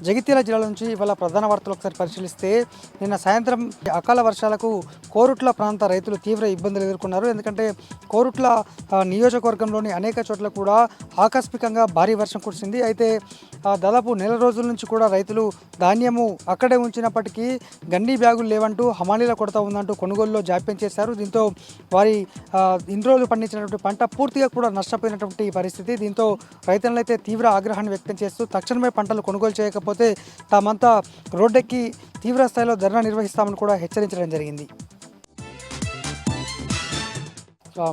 జగిత్యాల జిల్లా నుంచి ఇవాళ ప్రధాన వార్తలు ఒకసారి పరిశీలిస్తే నిన్న సాయంత్రం అకాల వర్షాలకు కోరుట్ల ప్రాంత రైతులు తీవ్ర ఇబ్బందులు ఎదుర్కొన్నారు. ఎందుకంటే కోరుట్ల నియోజకవర్గంలోని అనేక చోట్ల కూడా ఆకస్మికంగా భారీ వర్షం కురిసింది. అయితే దాదాపు నెల రోజుల నుంచి కూడా రైతులు ధాన్యము అక్కడే ఉంచినప్పటికీ గన్నీ బ్యాగులు లేవంటూ హమాలీల కొడతా ఉందంటూ కొనుగోలులో జాప్యం చేశారు. దీంతో వారి ఇన్ని రోజులు పండించినటువంటి పంట పూర్తిగా కూడా నష్టపోయినటువంటి పరిస్థితి. దీంతో రైతులైతే తీవ్ర ఆగ్రహాన్ని వ్యక్తం చేస్తూ తక్షణమే పంటలు కొనుగోలు చేయకపోతే తామంతా రోడ్డెక్కి తీవ్ర స్థాయిలో ధర్నా నిర్వహిస్తామని కూడా హెచ్చరించడం జరిగింది.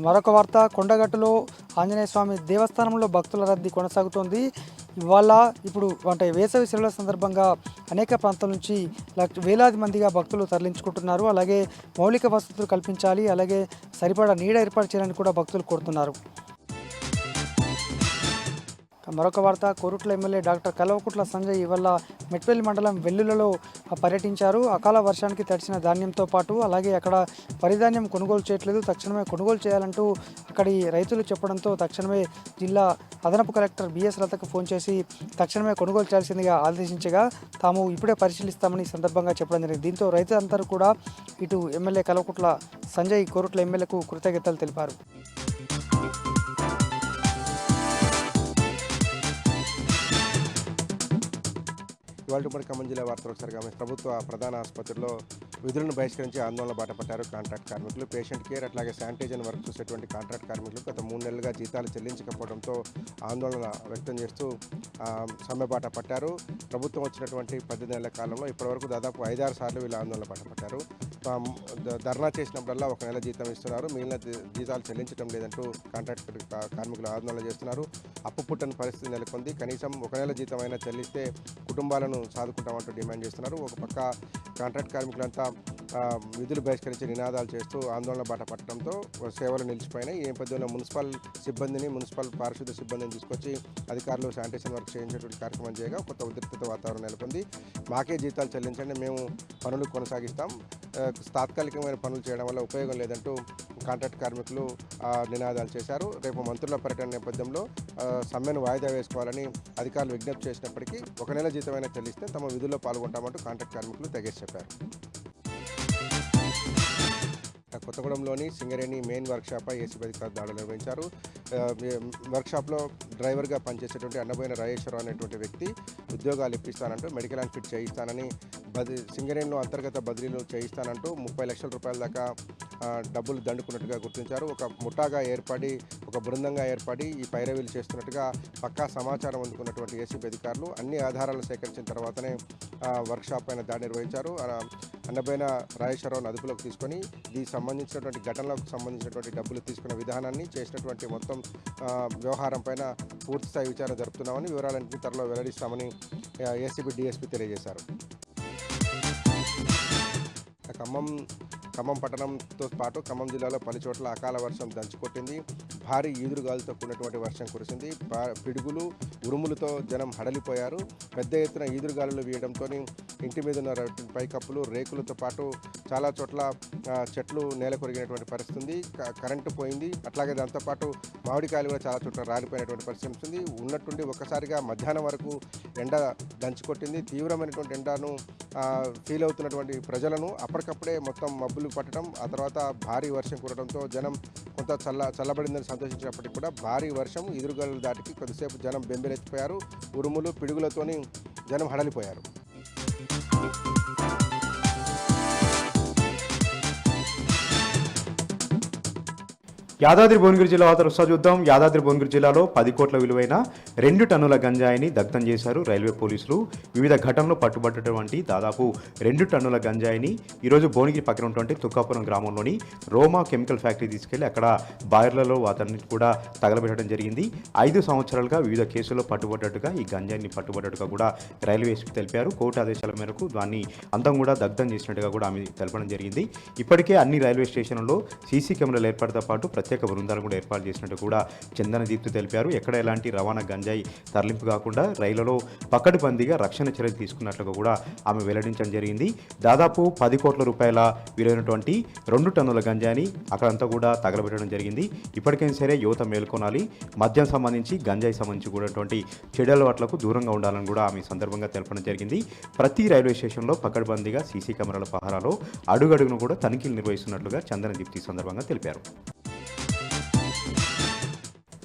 మరొక వార్త, కొండగట్టులో ఆంజనేయ స్వామి దేవస్థానంలో భక్తుల రద్దీ కొనసాగుతోంది. ఇవాళ ఇప్పుడు అంటే వేసవి సెలవుల సందర్భంగా అనేక ప్రాంతాల నుంచి వేలాది మందిగా భక్తులు తరలించుకుంటున్నారు. అలాగే మౌలిక వసతులు కల్పించాలి, అలాగే సరిపడా నీడ ఏర్పాటు చేయాలని కూడా భక్తులు కోరుతున్నారు. మరొక వార్త, కోరుట్ల ఎమ్మెల్యే డాక్టర్ కల్వకుంట్ల సంజయ్ ఇవాళ మెట్పల్లి మండలం వెల్లులలో పర్యటించారు. అకాల వర్షానికి తడిసిన ధాన్యంతో పాటు అలాగే అక్కడ వరిధాన్యం కొనుగోలు చేయట్లేదు, తక్షణమే కొనుగోలు చేయాలంటూ అక్కడి రైతులు చెప్పడంతో తక్షణమే జిల్లా అదనపు కలెక్టర్ బిఎస్ లతకు ఫోన్ చేసి తక్షణమే కొనుగోలు చేయాల్సిందిగా ఆదేశించగా తాము ఇప్పుడే పరిశీలిస్తామని సందర్భంగా చెప్పడం జరిగింది. దీంతో రైతులందరూ కూడా ఇటు ఎమ్మెల్యే కల్వకుంట్ల సంజయ్ కోరుట్ల ఎమ్మెల్యేకు కృతజ్ఞతలు తెలిపారు. ఇవాళ ఉమ్మడి ఖమ్మం జిల్లా వార్తలు ఒకసారి గమనించి ప్రభుత్వ ప్రధాన ఆసుపత్రిలో విధులను బహిష్కరించి ఆందోళన బాటపట్టారు కాంట్రాక్ట్ కార్మికులు. పేషెంట్ కేర్ అట్లాగే శానిటైజర్ వర్క్ చూసేటువంటి కాంట్రాక్ట్ కార్మికులు గత 3 నెలలుగా జీతాలు చెల్లించకపోవడంతో ఆందోళన వ్యక్తం చేస్తూ సమ్మె బాట పట్టారు. ప్రభుత్వం వచ్చినటువంటి 10 నెలల కాలంలో ఇప్పటివరకు దాదాపు 5-6 సార్లు వీళ్ళు ఆందోళన బాట పట్టారు. ధర్నా చేసినప్పుడల్లా 1 నెల జీతం ఇస్తున్నారు, మిగిలిన జీతాలు చెల్లించడం లేదంటూ కాంట్రాక్ట్ కార్మికులు ఆందోళన చేస్తున్నారు. అప్పు పుట్టని పరిస్థితి నెలకొంది. కనీసం 1 నెల జీతం అయినా చెల్లిస్తే కుటుంబాలను సాదుకుంటామంటూ డిమాండ్ చేస్తున్నారు. ఒక పక్క కాంట్రాక్ట్ కార్మికులంతా విధులు బహిష్కరించి నినాదాలు చేస్తూ ఆందోళన బాట పట్టడంతో సేవలు నిలిచిపోయినాయి. ఈ నేపథ్యంలో మున్సిపల్ పారిశుద్ధ్య సిబ్బందిని తీసుకొచ్చి అధికారులు శానిటేషన్ వర్క్ చేయించేటువంటి కార్యక్రమం చేయగా కొత్త ఉద్రిక్తత వాతావరణం నెలకొంది. మాకే జీతాలు చెల్లించండి, మేము పనులు కొనసాగిస్తాం, తాత్కాలికమైన పనులు చేయడం వల్ల ఉపయోగం లేదంటూ కాంట్రాక్ట్ కార్మికులు నినాదాలు చేశారు. రేపు మంత్రుల పర్యటన నేపథ్యంలో సమ్మెను వాయిదా వేసుకోవాలని అధికారులు విజ్ఞప్తి చేసినప్పటికీ 1 నెల జీతమైనా చెల్లిస్తే తమ విధుల్లో పాల్గొంటామంటూ కాంట్రాక్ట్ కార్మికులు తెగేసి చెప్పారు. కొత్తగూడెంలోని సింగరేణి మెయిన్ వర్క్షాప్పై ఏసీబీ అధికారులు దాడులు నిర్వహించారు. వర్క్షాప్లో డ్రైవర్గా పనిచేసేటువంటి అన్నబోయిన రాజేశ్వరరావు అనేటువంటి వ్యక్తి ఉద్యోగాలు ఇప్పిస్తానంటూ మెడికల్ అండ్ ఫిట్ చేయిస్తానని సింగరేణిలో అంతర్గత బదిలీలు చేయిస్తానంటూ 30 లక్షల రూపాయల దాకా డబ్బులు దండుకున్నట్టుగా గుర్తించారు. ఒక ముఠాగా ఏర్పడి ఒక బృందంగా ఏర్పడి ఈ పైరవీలు చేస్తున్నట్టుగా పక్కా సమాచారం అందుకున్నటువంటి ఏసీబీ అధికారులు అన్ని ఆధారాలు సేకరించిన తర్వాతనే వర్క్షాప్ పైన దాడి నిర్వహించారు. అన్నబోయిన రాజేశ్వరరావును అదుపులోకి తీసుకొని దీనికి సంబంధించినటువంటి ఘటనలకు సంబంధించినటువంటి డబ్బులు తీసుకున్న విధానాన్ని చేసినటువంటి మొత్తం వ్యవహారం పైన పూర్తిస్థాయి విచారణ జరుపుతున్నామని, వివరాలన్నింటినీ త్వరలో వెల్లడిస్తామని ఏసీబీ డీఎస్పీ తెలియజేశారు. ఖమ్మం పట్టణంతో పాటు ఖమ్మం జిల్లాలో పలు చోట్ల అకాల వర్షం దంచుకొట్టింది. భారీ ఈదురుగాలులతో కూడినటువంటి వర్షం కురిసింది. పిడుగులు ఉరుములతో జనం హడలిపోయారు. పెద్ద ఎత్తున ఈదురుగాలులు వీయడంతో ఇంటి మీద ఉన్న పైకప్పులు రేకులతో పాటు చాలా చోట్ల చెట్లు నేల కొరిగినటువంటి పరిస్థితి ఉంది. కరెంటు పోయింది. అట్లాగే దాంతోపాటు మామిడికాయలు కూడా చాలా చోట్ల రాలిపోయినటువంటి పరిస్థితి ఉంటుంది. ఉన్నట్టుండి ఒక్కసారిగా మధ్యాహ్నం వరకు ఎండ దంచుకొట్టింది. తీవ్రమైనటువంటి ఎండను ఫీల్ అవుతున్నటువంటి ప్రజలను అప్పటికప్పుడే మొత్తం మబ్బులు పట్టడం, ఆ తర్వాత భారీ వర్షం కురడంతో జనం కొంత చల్లబడిందని సంతోషించినప్పటికీ కూడా భారీ వర్షం ఎదురుగాలు దాటికి కొద్దిసేపు జనం బెంబెలెత్తిపోయారు. ఉరుములు పిడుగులతోని జనం హడలిపోయారు. యాదాద్రి భువనగిరి జిల్లా వార్తలు చూద్దాం. యాదాద్రి భువనగిరి జిల్లాలో 10 కోట్ల విలువైన 2 టన్నుల గంజాయిని దగ్ధం చేశారు రైల్వే పోలీసులు. వివిధ ఘటనలో పట్టుబట్టటువంటి దాదాపు 2 టన్నుల గంజాయిని ఈరోజు భువనగిరి పక్కన ఉన్నటువంటి తుక్కాపురం గ్రామంలోని రోమా కెమికల్ ఫ్యాక్టరీ తీసుకెళ్లి అక్కడ బాయిలర్లో వాటిని కూడా తగలబెట్టడం జరిగింది. 5 సంవత్సరాలుగా వివిధ కేసుల్లో పట్టుబడ్డట్టుగా ఈ గంజాయిని పట్టుబడ్డట్టుగా కూడా రైల్వే ఎస్పీ తెలిపారు. కోర్టు ఆదేశాల మేరకు దాన్ని అంతం కూడా దగ్ధం చేసినట్టుగా కూడా ఆమె తెలపడం జరిగింది. ఇప్పటికే అన్ని రైల్వే స్టేషన్లలో సీసీ కెమెరాలు ఏర్పాటుతో పాటు ప్రత్యేక బృందాలు కూడా ఏర్పాటు చేసినట్టు కూడా చందనదీప్తి తెలిపారు. ఎక్కడ ఎలాంటి రవాణా గంజాయి తరలింపు కాకుండా రైళ్లలో పకడ్బందీగా రక్షణ చర్యలు తీసుకున్నట్లుగా కూడా ఆమె వెల్లడించడం జరిగింది. దాదాపు 10 కోట్ల రూపాయల విలువైనటువంటి 2 టన్నుల గంజాయిని అక్కడంతా కూడా తగలబెట్టడం జరిగింది. ఇప్పటికైనా సరే యువత మేల్కొనాలి, మద్యం సంబంధించి గంజాయి సంబంధించి కూడా చెడు అలవాట్లకు దూరంగా ఉండాలని కూడా ఆమె సందర్భంగా తెలపడం జరిగింది. ప్రతి రైల్వే స్టేషన్లో పకడ్బందీగా సీసీ కెమెరాల పహారాలో అడుగడుగును కూడా తనిఖీలు నిర్వహిస్తున్నట్లుగా చందనదీప్తి సందర్భంగా తెలిపారు.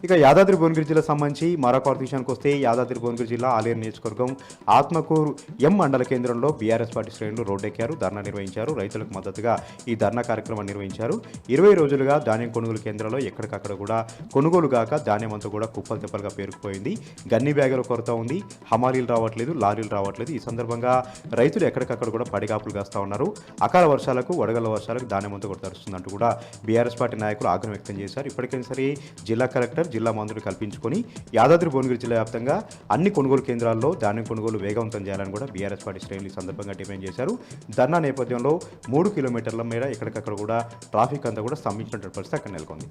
ఇక యాదాద్రి భువనగిరి జిల్లా సంబంధించి మరొక విషయానికి వస్తే యాదాద్రి భువనగిరి జిల్లా ఆలేరు నియోజకవర్గం ఆత్మకూరు ఎం మండల కేంద్రంలో బీఆర్ఎస్ పార్టీ శ్రేణులు రోడ్డెక్కారు, ధర్నా నిర్వహించారు. రైతులకు మద్దతుగా ఈ ధర్నా కార్యక్రమం నిర్వహించారు. 20 రోజులుగా ధాన్యం కొనుగోలు కేంద్రాల్లో ఎక్కడికక్కడ కూడా కొనుగోలు కాక ధాన్యం అంతా కూడా కుప్పలు తెప్పలుగా పేరుకుపోయింది. గన్ని బ్యాగుల కొరత ఉంది, హమాలీలు రావట్లేదు, లారీలు రావట్లేదు. ఈ సందర్భంగా రైతులు ఎక్కడికక్కడ కూడా పడిగాపులు కాస్తా ఉన్నారు. అకాల వర్షాలకు, వడగళ్ల వర్షాలకు ధాన్యం అంతా కూడా తరుస్తుందంటూ కూడా బీఆర్ఎస్ పార్టీ నాయకులు ఆగ్రహం వ్యక్తం చేశారు. ఇప్పటికైనా సరే జిల్లా కలెక్టర్, జిల్లా మంత్రులు కల్పించుకొని యాదాద్రి భువనగిరి జిల్లా వ్యాప్తంగా అన్ని కొనుగోలు కేంద్రాల్లో ధాన్యం కొనుగోలు వేగవంతం చేయాలని కూడా బీఆర్ఎస్ పార్టీ శ్రేణులు ఈ సందర్భంగా డిమాండ్ చేశారు. ధర్నా నేపథ్యంలో 3 కిలోమీటర్ల మేర ఎక్కడికక్కడ కూడా ట్రాఫిక్ అంతా కూడా స్తంభించినటువంటి పరిస్థితి అక్కడ నెలకొంది.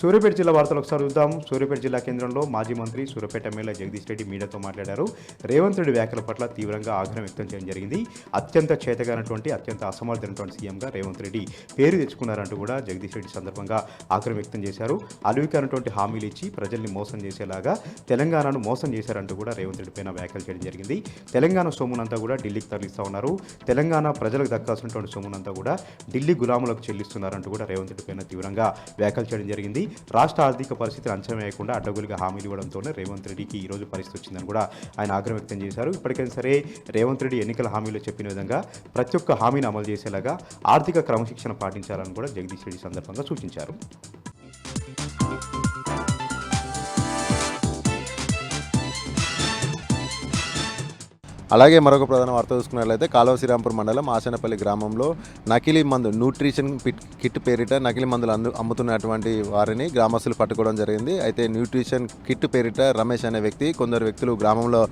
సూర్యాపేట జిల్లా వార్తలు ఒకసారి చూద్దాం. సూర్యాపేట జిల్లా కేంద్రంలో మాజీ మంత్రి సూర్యాపేట ఎమ్మెల్యే జగదీష్ రెడ్డి మీడియాతో మాట్లాడారు. రేవంత్ రెడ్డి వ్యాఖ్యల పట్ల తీవ్రంగా ఆగ్రహం వ్యక్తం చేయడం జరిగింది. అత్యంత చేతగానటువంటి, అత్యంత అసమర్థమైనటువంటి సీఎంగా రేవంత్ రెడ్డి పేరు తెచ్చుకున్నారంటూ కూడా జగదీష్ రెడ్డి సందర్భంగా ఆగ్రహం వ్యక్తం చేశారు. అలువికైనటువంటి హామీలు ఇచ్చి ప్రజల్ని మోసం చేసేలాగా తెలంగాణను మోసం చేశారంటూ కూడా రేవంత్ రెడ్డి పైన వ్యాఖ్యలు చేయడం జరిగింది. తెలంగాణ సొమ్మునంతా కూడా ఢిల్లీకి తరలిస్తూ ఉన్నారు, తెలంగాణ ప్రజలకు దక్కాల్సినటువంటి సొమ్మునంతా కూడా ఢిల్లీ గులాములకు చెల్లిస్తున్నారంటూ కూడా రేవంత్ రెడ్డి పైన తీవ్రంగా వ్యాఖ్యలు చేయడం జరిగింది. రాష్ట్ర ఆర్థిక పరిస్థితిని అంచనా వేయకుండా అడ్డగోలుగా హామీలు ఇవ్వడంతోనే రేవంత్ రెడ్డికి ఈ రోజు పరిస్థితి వచ్చిందని కూడా ఆయన ఆగ్రహం వ్యక్తం చేశారు. ఇప్పటికైనా సరే రేవంత్ రెడ్డి ఎన్నికల హామీలో చెప్పిన విధంగా ప్రతి ఒక్క హామీని అమలు చేసేలాగా ఆర్థిక క్రమశిక్షణ పాటించాలని కూడా జగదీష్ రెడ్డి సందర్భంగా సూచించారు. అలాగే మరొక ప్రధాన వార్త చూసుకున్నట్లయితే కాలువ శ్రీరాంపూర్ మండలం ఆశనపల్లి గ్రామంలో నకిలీ మందు న్యూట్రిషన్ కిట్ పేరిట నకిలీ మందులు అమ్ముతున్నటువంటి వారిని గ్రామస్తులు పట్టుకోవడం జరిగింది. అయితే న్యూట్రిషన్ కిట్ పేరిట రమేష్ అనే కొందరు వ్యక్తులు గ్రామంలో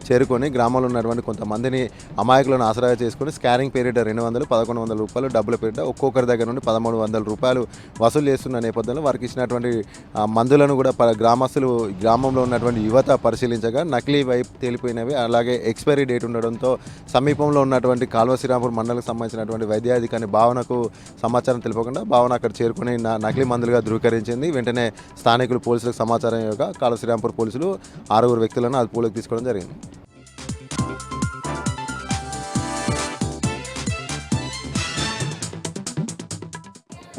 చేరుకొని గ్రామంలో ఉన్నటువంటి కొంతమందిని అమాయకులను ఆసరాగా చేసుకుని స్కానింగ్ పేరిట 200, 1100 రూపాయలు డబ్బుల పేరిట ఒక్కొక్కరి దగ్గర నుండి 1300 రూపాయలు వసూలు చేస్తున్న నేపథ్యంలో వారికి ఇచ్చినటువంటి మందులను కూడా గ్రామస్తులు గ్రామంలో ఉన్నటువంటి యువత పరిశీలించగా నకిలీ వైపు తేలిపోయినవి, అలాగే ఎక్స్పైరీ డేట్ ఉండడంతో సమీపంలో ఉన్నటువంటి కాలువ శ్రీరాంపూర్ మండలకు సంబంధించినటువంటి వైద్యాధికారి భావనకు సమాచారం తెలిపకుండా భావన అక్కడ చేరుకుని నకిలీ మందులుగా ధృవీకరించింది. వెంటనే స్థానికులు పోలీసులకు సమాచారం ఇవ్వగా కాలువ శ్రీరాంపూర్ పోలీసులు 6 వ్యక్తులను అదుపులోకి తీసుకోవడం జరిగింది.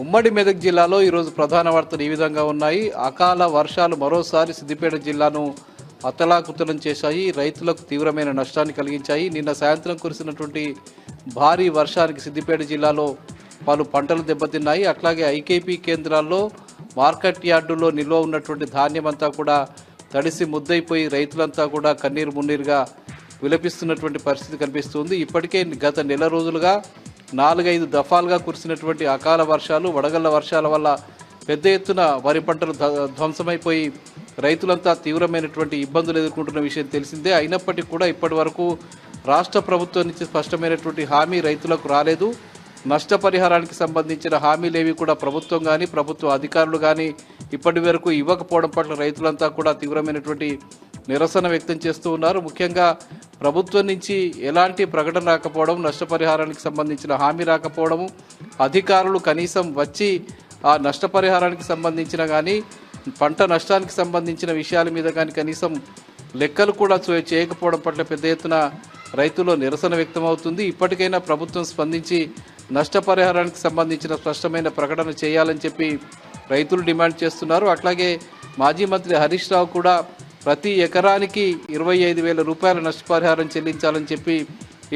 ఉమ్మడి మెదక్ జిల్లాలో ఈరోజు ప్రధాన వార్తలు ఈ విధంగా ఉన్నాయి. అకాల వర్షాలు మరోసారి సిద్దిపేట జిల్లాను అతలాకుతలం చేశాయి, రైతులకు తీవ్రమైన నష్టాన్ని కలిగించాయి. నిన్న సాయంత్రం కురిసినటువంటి భారీ వర్షానికి సిద్దిపేట జిల్లాలో పలు పంటలు దెబ్బతిన్నాయి. అట్లాగే ఐకేపీ కేంద్రాల్లో మార్కెట్ యార్డులో నిల్వ ఉన్నటువంటి ధాన్యం అంతా కూడా తడిసి ముద్దైపోయి రైతులంతా కూడా కన్నీరు మున్నీరుగా విలపిస్తున్నటువంటి పరిస్థితి కనిపిస్తుంది. ఇప్పటికే గత నెల రోజులుగా 4-5 దఫాలుగా కురిసినటువంటి అకాల వర్షాలు, వడగళ్ల వర్షాల వల్ల పెద్ద ఎత్తున వరి పంటలు ధ్వంసమైపోయి రైతులంతా తీవ్రమైనటువంటి ఇబ్బందులు ఎదుర్కొంటున్న విషయం తెలిసిందే. అయినప్పటికీ కూడా ఇప్పటి వరకు రాష్ట్ర ప్రభుత్వం నుంచి స్పష్టమైనటువంటి హామీ రైతులకు రాలేదు. నష్టపరిహారానికి సంబంధించిన హామీలేవి కూడా ప్రభుత్వం కానీ ప్రభుత్వ అధికారులు కానీ ఇప్పటి వరకు ఇవ్వకపోవడం పట్ల రైతులంతా కూడా తీవ్రమైనటువంటి నిరసన వ్యక్తం చేస్తూ ఉన్నారు. ముఖ్యంగా ప్రభుత్వం నుంచి ఎలాంటి ప్రకటన రాకపోవడం, నష్టపరిహారానికి సంబంధించిన హామీ రాకపోవడము, అధికారులు కనీసం వచ్చి ఆ నష్టపరిహారానికి సంబంధించిన కానీ పంట నష్టానికి సంబంధించిన విషయాల మీద కానీ కనీసం లెక్కలు కూడా చేయకపోవడం పట్ల పెద్ద ఎత్తున రైతుల్లో నిరసన వ్యక్తమవుతుంది. ఇప్పటికైనా ప్రభుత్వం స్పందించి నష్టపరిహారానికి సంబంధించిన స్పష్టమైన ప్రకటన చేయాలని చెప్పి రైతులు డిమాండ్ చేస్తున్నారు. అట్లాగే మాజీ మంత్రి హరీష్ రావు కూడా ప్రతి ఎకరానికి 25,000 రూపాయల నష్టపరిహారం చెల్లించాలని చెప్పి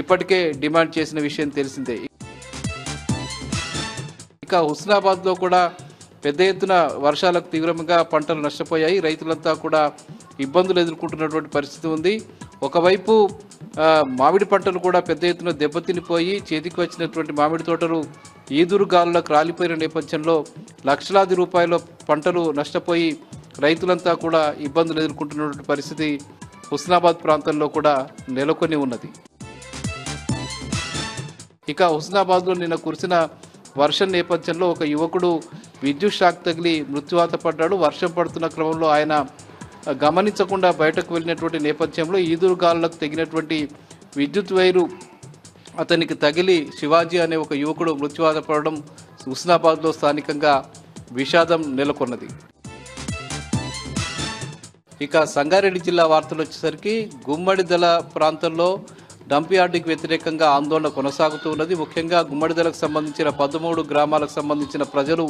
ఇప్పటికే డిమాండ్ చేసిన విషయం తెలిసిందే. ఇక హుస్నాబాద్లో కూడా పెద్ద ఎత్తున వర్షాలకు తీవ్రంగా పంటలు నష్టపోయాయి. రైతులంతా కూడా ఇబ్బందులు ఎదుర్కొంటున్నటువంటి పరిస్థితి ఉంది. ఒకవైపు మామిడి పంటలు కూడా పెద్ద ఎత్తున దెబ్బతినిపోయి చేతికి వచ్చినటువంటి మామిడి తోటలు ఈదురుగాలులకు రాలిపోయిన నేపథ్యంలో లక్షలాది రూపాయల పంటలు నష్టపోయి రైతులంతా కూడా ఇబ్బందులు ఎదుర్కొంటున్నటువంటి పరిస్థితి హుస్నాబాద్ ప్రాంతంలో కూడా నెలకొని ఉన్నది. ఇక హుస్నాబాద్లో నిన్న కురిసిన వర్షం నేపథ్యంలో ఒక యువకుడు విద్యుత్ షాక్ తగిలి మృత్యువాత పడ్డాడు. వర్షం పడుతున్న క్రమంలో ఆయన గమనించకుండా బయటకు వెళ్ళినటువంటి నేపథ్యంలో ఈదురుగాలులకు తెగినటువంటి విద్యుత్ వైరు అతనికి తగిలి శివాజీ అనే ఒక యువకుడు మృత్యువాత పడడం హుస్నాబాద్లో స్థానికంగా విషాదం నెలకొన్నది. ఇక సంగారెడ్డి జిల్లా వార్తలు వచ్చేసరికి గుమ్మడిదల ప్రాంతంలో డంప్ యార్డుకి వ్యతిరేకంగా ఆందోళన కొనసాగుతూ ఉన్నది. ముఖ్యంగా గుమ్మడిదలకు సంబంధించిన 13 గ్రామాలకు సంబంధించిన ప్రజలు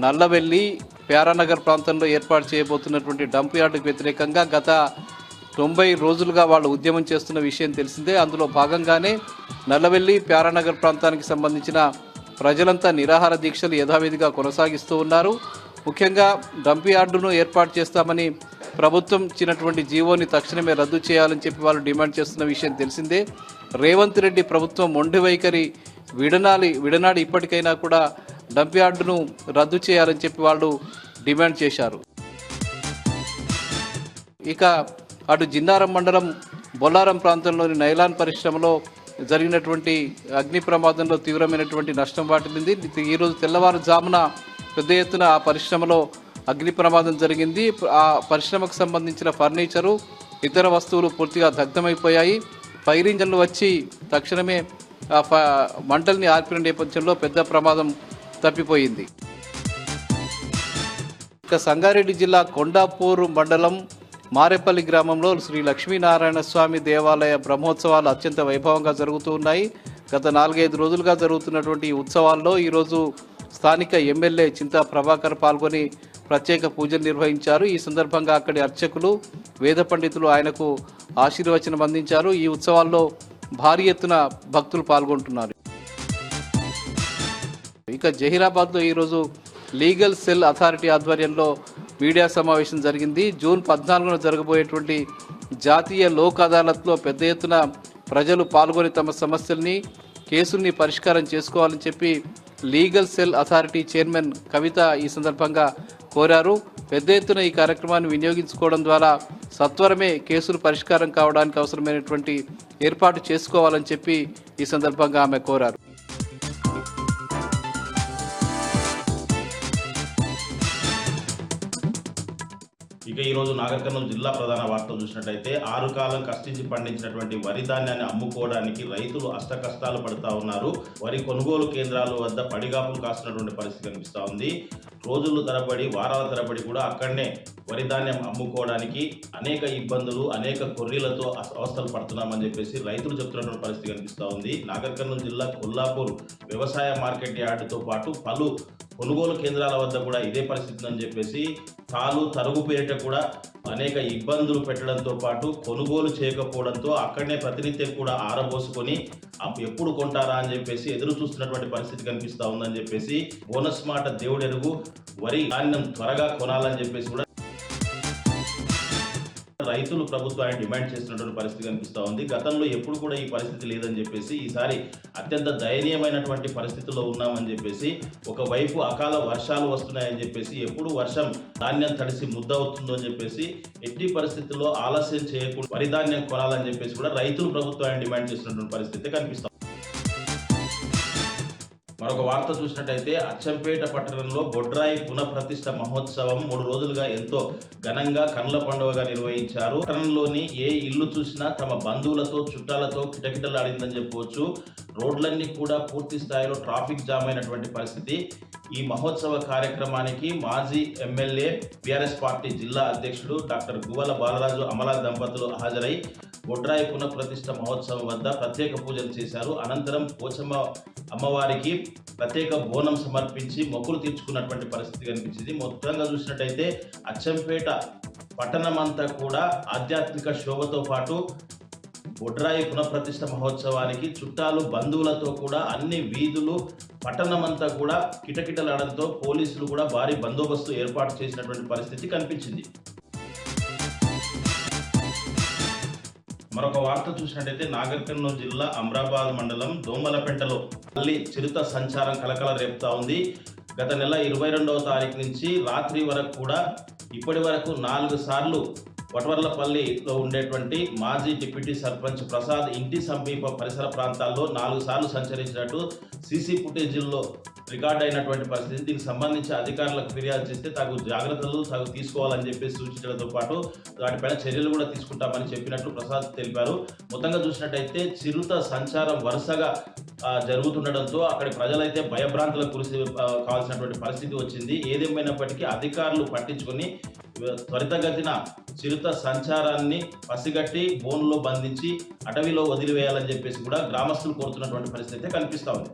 నల్లవెల్లి ప్యారానగర్ ప్రాంతంలో ఏర్పాటు చేయబోతున్నటువంటి డంప్ యార్డుకు వ్యతిరేకంగా గత 90 రోజులుగా వాళ్ళు ఉద్యమం చేస్తున్న విషయం తెలిసిందే. అందులో భాగంగానే నల్లవెల్లి ప్యారానగర్ ప్రాంతానికి సంబంధించిన ప్రజలంతా నిరాహార దీక్షలు యథావిధిగా కొనసాగిస్తూ ఉన్నారు. ముఖ్యంగా డంప్ యార్డును ఏర్పాటు చేస్తామని ప్రభుత్వం ఇచ్చినటువంటి జీవోని తక్షణమే రద్దు చేయాలని చెప్పి వాళ్ళు డిమాండ్ చేస్తున్న విషయం తెలిసిందే. రేవంత్ రెడ్డి ప్రభుత్వం మొండి వైఖరి విడనాడి ఇప్పటికైనా కూడా డంప్ యార్డును రద్దు చేయాలని చెప్పి వాళ్ళు డిమాండ్ చేశారు. ఇక అటు జిన్నారం మండలం బొల్లారం ప్రాంతంలోని నైలాన్ పరిశ్రమలో జరిగినటువంటి అగ్ని ప్రమాదంలో తీవ్రమైనటువంటి నష్టం వాటిల్లింది. ఈరోజు తెల్లవారుజామున పెద్ద ఎత్తున ఆ పరిశ్రమలో అగ్ని ప్రమాదం జరిగింది. ఆ పరిశ్రమకు సంబంధించిన ఫర్నిచరు ఇతర వస్తువులు పూర్తిగా దగ్ధమైపోయాయి. ఫైర్ ఇంజన్లు వచ్చి తక్షణమే మంటల్ని ఆర్పిన నేపథ్యంలో పెద్ద ప్రమాదం తప్పిపోయింది. ఇక సంగారెడ్డి జిల్లా కొండాపూర్ మండలం మారేపల్లి గ్రామంలో శ్రీ లక్ష్మీనారాయణ స్వామి దేవాలయ బ్రహ్మోత్సవాలు అత్యంత వైభవంగా జరుగుతూ ఉన్నాయి. గత 4-5 రోజులుగా జరుగుతున్నటువంటి ఈ ఉత్సవాల్లో ఈరోజు స్థానిక ఎమ్మెల్యే చింతా ప్రభాకర్ పాల్గొని ప్రత్యేక పూజలు నిర్వహించారు. ఈ సందర్భంగా అక్కడి అర్చకులు వేద పండితులు ఆయనకు ఆశీర్వచనం అందించారు. ఈ ఉత్సవాల్లో భారీ ఎత్తున భక్తులు పాల్గొంటున్నారు. ఇక జహీరాబాద్లో ఈరోజు లీగల్ సెల్ అథారిటీ ఆధ్వర్యంలో మీడియా సమావేశం జరిగింది. జూన్ 14న జరగబోయేటువంటి జాతీయ లోక్ అదాలత్లో పెద్ద ఎత్తున ప్రజలు పాల్గొని తమ సమస్యల్ని కేసుల్ని పరిష్కారం చేసుకోవాలని చెప్పి లీగల్ సెల్ అథారిటీ చైర్మన్ కవిత ఈ సందర్భంగా కోరారు. పెద్ద ఎత్తున ఈ కార్యక్రమాన్ని వినియోగించుకోవడం ద్వారా సత్వరమే కేసులు పరిష్కారం కావడానికి అవసరమైనటువంటి ఏర్పాటు చేసుకోవాలని చెప్పి ఈ సందర్భంగా ఆమె కోరారు. ఇక ఈరోజు నాగర్ కర్నూలు జిల్లా ప్రధాన వార్తలు చూసినట్టయితే 6 కాలం కష్టించి పండించినటువంటి వరి ధాన్యాన్ని అమ్ముకోవడానికి రైతులు అష్టకష్టాలు పడుతూ ఉన్నారు. వరి కొనుగోలు కేంద్రాల వద్ద పడిగాపులు కాస్తున్నటువంటి పరిస్థితి కనిపిస్తూ ఉంది. రోజులు తరబడి వారాల తరబడి కూడా అక్కడనే వరి ధాన్యం అమ్ముకోవడానికి అనేక ఇబ్బందులు అనేక కొర్రీలతో అవస్థలు పడుతున్నామని చెప్పేసి రైతులు చెప్తున్నటువంటి పరిస్థితి కనిపిస్తూ ఉంది. నాగర్ కర్నూలు జిల్లా కొల్లాపూర్ వ్యవసాయ మార్కెట్ యార్డుతో పాటు పలు కొనుగోలు కేంద్రాల వద్ద కూడా ఇదే పరిస్థితి అని చెప్పేసి తరుగు పేరిట కూడా అనేక ఇబ్బందులు పెట్టడంతో పాటు కొనుగోలు చేయకపోవడంతో అక్కడనే ప్రతినిత్యం కూడా ఆరబోసుకొని ఎప్పుడు కొంటారా అని చెప్పేసి ఎదురు చూస్తున్నటువంటి పరిస్థితి కనిపిస్తూ ఉందని చెప్పేసి బోనస్ మాట దేవుడెరుగు వరి ధాన్యం త్వరగా కొనాలని చెప్పేసి కూడా రైతులు ప్రభుత్వాన్ని డిమాండ్ చేస్తున్నటువంటి పరిస్థితి కనిపిస్తూ ఉంది. గతంలో ఎప్పుడు కూడా ఈ పరిస్థితి లేదని చెప్పేసి ఈసారి అత్యంత దయనీయమైనటువంటి పరిస్థితుల్లో ఉన్నామని చెప్పేసి ఒకవైపు అకాల వర్షాలు వస్తున్నాయని చెప్పేసి ఎప్పుడు వర్షం ధాన్యం తడిసి ముద్ద అవుతుందో అని చెప్పేసి ఎట్టి పరిస్థితుల్లో ఆలస్యం చేయకుండా వరి ధాన్యం కొనాలని చెప్పేసి కూడా రైతులు ప్రభుత్వాన్ని డిమాండ్ చేస్తున్నటువంటి పరిస్థితి కనిపిస్తుంది. మరొక వార్త చూసినట్టయితే అచ్చంపేట పట్టణంలో బొడ్రాయి పునఃప్రతిష్ఠ మహోత్సవం 3 రోజులుగా ఎంతో ఘనంగా కన్నుల పండుగగా నిర్వహించారు. పట్టణంలోని ఏ ఇల్లు చూసినా తమ బంధువులతో చుట్టాలతో కిటకిటలాడిందని చెప్పవచ్చు. రోడ్లన్నీ కూడా పూర్తి స్థాయిలో ట్రాఫిక్ జామ్ అయినటువంటి పరిస్థితి. ఈ మహోత్సవ కార్యక్రమానికి మాజీ ఎమ్మెల్యే బీఆర్ఎస్ పార్టీ జిల్లా అధ్యక్షుడు డాక్టర్ గువ్వల బాలరాజు అమలా దంపతులు హాజరై బొడ్రాయి పునఃప్రతిష్ఠ మహోత్సవం వద్ద ప్రత్యేక పూజలు చేశారు. అనంతరం పోచమ్మ అమ్మవారికి ప్రత్యేక బోనం సమర్పించి మొక్కులు తీర్చుకున్నటువంటి పరిస్థితి కనిపించింది. మొత్తంగా చూసినట్టయితే అచ్చంపేట పట్టణమంతా కూడా ఆధ్యాత్మిక శోభతో పాటు బొడ్రాయి పునఃప్రతిష్ఠ మహోత్సవానికి చుట్టాలు బంధువులతో కూడా అన్ని వీధులు పట్టణమంతా కూడా కిటకిటలాడడంతో పోలీసులు కూడా భారీ బందోబస్తు ఏర్పాటు చేసినటువంటి పరిస్థితి కనిపించింది. మరొక వార్త చూసినట్టయితే నాగర్ కర్నూలు జిల్లా అమ్రాబాద్ మండలం దోమలపెంటలో మళ్ళీ చిరుత సంచారం కలకల రేపుతా ఉంది. గత నెల 22వ తారీఖు నుంచి రాత్రి వరకు కూడా ఇప్పటి వరకు 4 సార్లు వటవర్లపల్లిలో ఉండేటువంటి మాజీ డిప్యూటీ సర్పంచ్ ప్రసాద్ ఇంటి సమీప పరిసర ప్రాంతాల్లో 4 సార్లు సంచరించినట్టు సీసీ ఫుటేజీల్లో రికార్డ్ అయినటువంటి పరిస్థితి. దీనికి సంబంధించి అధికారులకు ఫిర్యాదు చేస్తే తగు జాగ్రత్తలు తీసుకోవాలని చెప్పేసి సూచించడంతో పాటు వాటిపైన చర్యలు కూడా తీసుకుంటామని చెప్పినట్లు ప్రసాద్ తెలిపారు. మొత్తంగా చూసినట్టయితే చిరుత సంచారం వరుసగా జరుగుతుండడంతో అక్కడి ప్రజలైతే భయభ్రాంతులకు కావాల్సినటువంటి పరిస్థితి వచ్చింది. ఏదేమైనప్పటికీ అధికారులు పట్టించుకొని త్వరితగతిన చిరుత సంచారాన్ని పసిగట్టి బోన్లో బంధించి అటవీలో వదిలివేయాలని చెప్పేసి కూడా గ్రామస్తులు కోరుతున్నటువంటి పరిస్థితి కనిపిస్తా ఉంది.